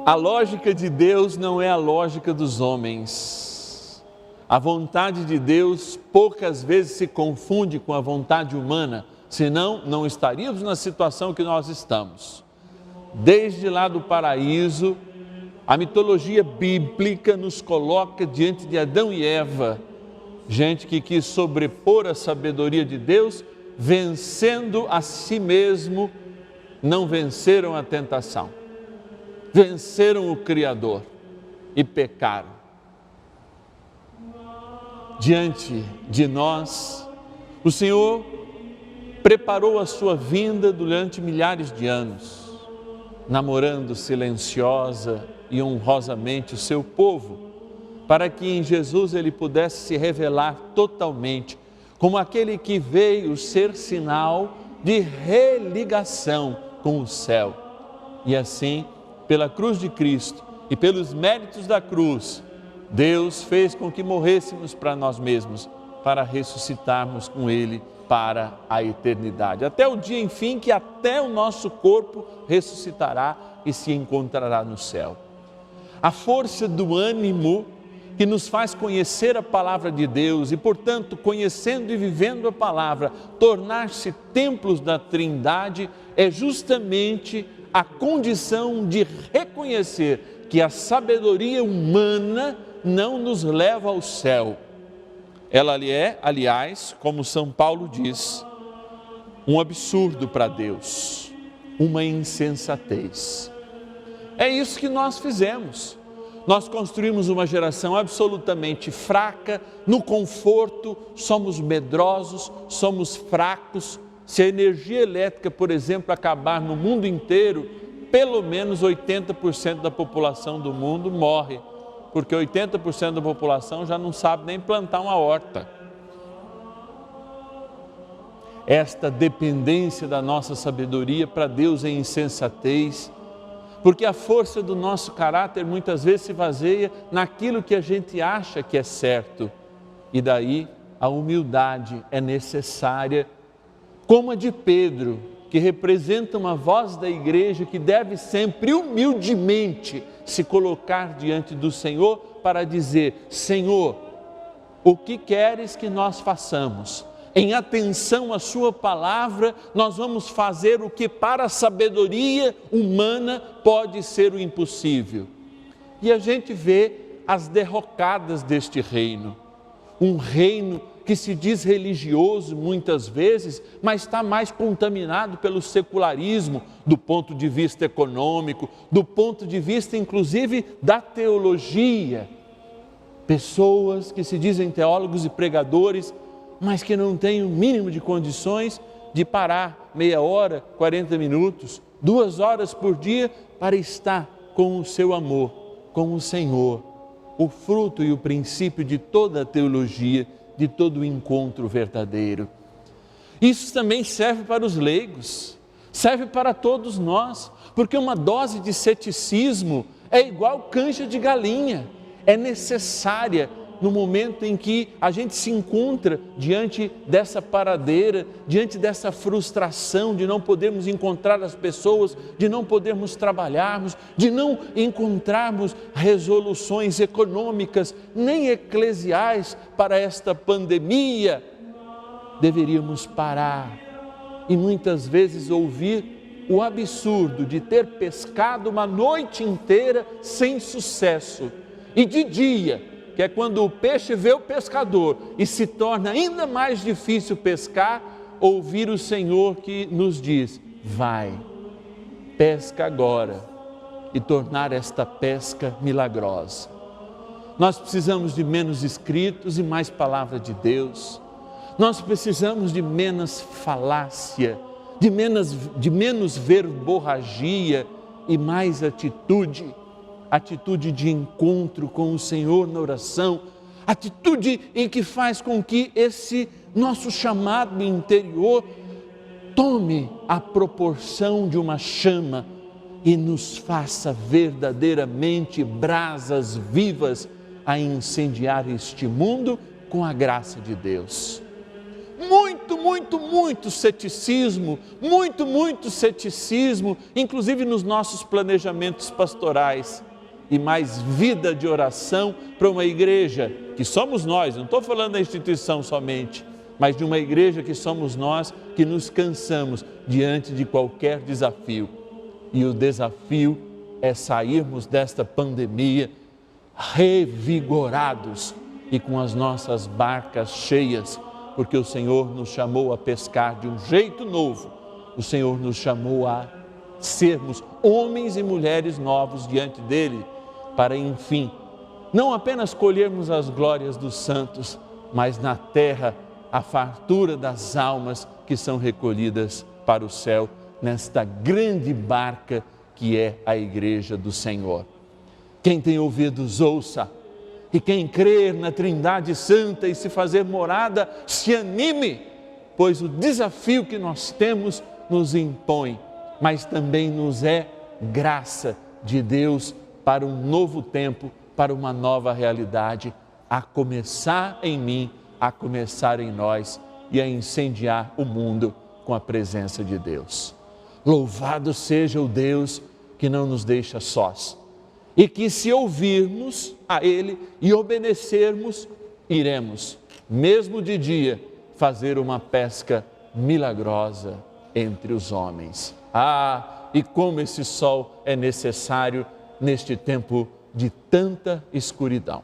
A lógica de Deus não é a lógica dos homens. A vontade de Deus poucas vezes se confunde com a vontade humana, senão não estaríamos na situação que nós estamos. Desde lá do paraíso, a mitologia bíblica nos coloca diante de Adão e Eva, gente que quis sobrepor a sabedoria de Deus, vencendo a si mesmo, não venceram a tentação. Venceram o Criador e pecaram. Diante de nós, o Senhor preparou a sua vinda durante milhares de anos, namorando silenciosa e honrosamente o seu povo, para que em Jesus ele pudesse se revelar totalmente, como aquele que veio ser sinal de religação com o céu. E assim, pela cruz de Cristo e pelos méritos da cruz, Deus fez com que morrêssemos para nós mesmos, para ressuscitarmos com Ele para a eternidade. Até o dia, enfim, que até o nosso corpo ressuscitará e se encontrará no céu. A força do ânimo que nos faz conhecer a palavra de Deus e, portanto, conhecendo e vivendo a palavra, tornar-se templos da Trindade, é justamente a condição de reconhecer que a sabedoria humana não nos leva ao céu. Ela é, aliás, como São Paulo diz, um absurdo para Deus, uma insensatez. É isso que nós fizemos. Nós construímos uma geração absolutamente fraca, no conforto, somos medrosos, somos fracos. Se a energia elétrica, por exemplo, acabar no mundo inteiro, pelo menos 80% da população do mundo morre, porque 80% da população já não sabe nem plantar uma horta. Esta dependência da nossa sabedoria para Deus é insensatez, porque a força do nosso caráter muitas vezes se baseia naquilo que a gente acha que é certo, e daí a humildade é necessária, como a de Pedro, que representa uma voz da igreja que deve sempre humildemente se colocar diante do Senhor para dizer: Senhor, o que queres que nós façamos? Em atenção à sua palavra, nós vamos fazer o que para a sabedoria humana pode ser o impossível. E a gente vê as derrocadas deste reino, um reino que se diz religioso muitas vezes, mas está mais contaminado pelo secularismo, do ponto de vista econômico, do ponto de vista inclusive da teologia. Pessoas que se dizem teólogos e pregadores, mas que não têm o mínimo de condições de parar meia hora, 40 minutos, 2 horas por dia para estar com o seu amor, com o Senhor, o fruto e o princípio de toda a teologia, de todo o encontro verdadeiro. Isso também serve para os leigos, serve para todos nós, porque uma dose de ceticismo é igual canja de galinha, é necessária no momento em que a gente se encontra diante dessa paradeira, diante dessa frustração de não podermos encontrar as pessoas, de não podermos trabalharmos, de não encontrarmos resoluções econômicas nem eclesiais para esta pandemia. Deveríamos parar e muitas vezes ouvir o absurdo de ter pescado uma noite inteira sem sucesso e de dia, que é quando o peixe vê o pescador e se torna ainda mais difícil pescar, ouvir o Senhor que nos diz: vai, pesca agora, e tornar esta pesca milagrosa. Nós precisamos de menos escritos e mais palavra de Deus. Nós precisamos de menos falácia, de menos verborragia e mais atitude de encontro com o Senhor na oração, atitude em que faz com que esse nosso chamado interior tome a proporção de uma chama e nos faça verdadeiramente brasas vivas a incendiar este mundo com a graça de Deus. muito ceticismo, muito ceticismo, inclusive nos nossos planejamentos pastorais. E mais vida de oração para uma igreja, que somos nós, não estou falando da instituição somente, mas de uma igreja que somos nós, que nos cansamos diante de qualquer desafio. E o desafio é sairmos desta pandemia revigorados e com as nossas barcas cheias, porque o Senhor nos chamou a pescar de um jeito novo. O Senhor nos chamou a sermos homens e mulheres novos diante dEle, para enfim, não apenas colhermos as glórias dos santos, mas na terra a fartura das almas que são recolhidas para o céu, nesta grande barca que é a Igreja do Senhor. Quem tem ouvidos, ouça. E quem crer na Trindade Santa e se fazer morada, se anime, pois o desafio que nós temos nos impõe, mas também nos é graça de Deus para um novo tempo, para uma nova realidade, a começar em mim, a começar em nós e a incendiar o mundo com a presença de Deus. Louvado seja o Deus que não nos deixa sós e que, se ouvirmos a Ele e obedecermos, iremos, mesmo de dia, fazer uma pesca milagrosa entre os homens. Ah, e como esse sol é necessário neste tempo de tanta escuridão.